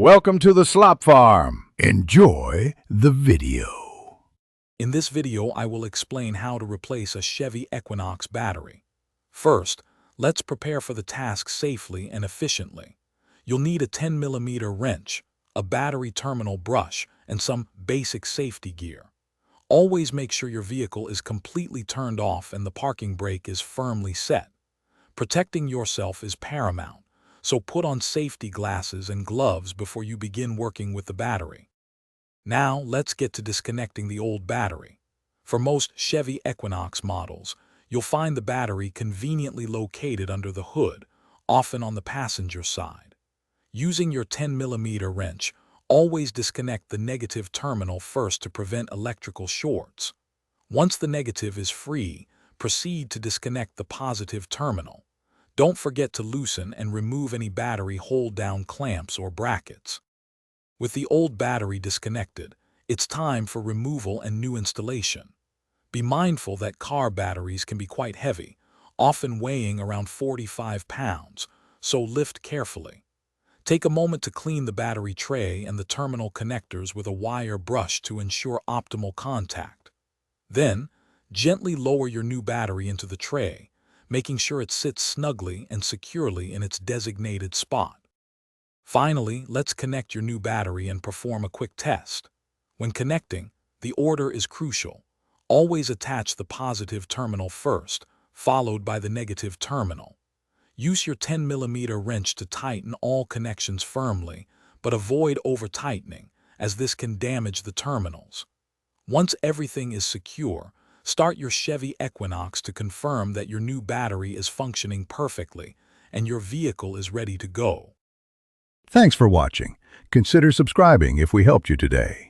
Welcome to the Slop Farm. Enjoy the video. In this video, I will explain how to replace a Chevy Equinox battery. First, let's prepare for the task safely and efficiently. You'll need a 10mm wrench, a battery terminal brush, and some basic safety gear. Always make sure your vehicle is completely turned off and the parking brake is firmly set. Protecting yourself is paramount, so put on safety glasses and gloves before you begin working with the battery. Now, let's get to disconnecting the old battery. For most Chevy Equinox models, you'll find the battery conveniently located under the hood, often on the passenger side. Using your 10mm wrench, always disconnect the negative terminal first to prevent electrical shorts. Once the negative is free, proceed to disconnect the positive terminal. Don't forget to loosen and remove any battery hold-down clamps or brackets. With the old battery disconnected, it's time for removal and new installation. Be mindful that car batteries can be quite heavy, often weighing around 45 pounds, so lift carefully. Take a moment to clean the battery tray and the terminal connectors with a wire brush to ensure optimal contact. Then, gently lower your new battery into the tray, making sure it sits snugly and securely in its designated spot. Finally, let's connect your new battery and perform a quick test. When connecting, the order is crucial. Always attach the positive terminal first, followed by the negative terminal. Use your 10mm wrench to tighten all connections firmly, but avoid over-tightening, as this can damage the terminals. Once everything is secure, start your Chevy Equinox to confirm that your new battery is functioning perfectly and your vehicle is ready to go. Thanks for watching. Consider subscribing if we helped you today.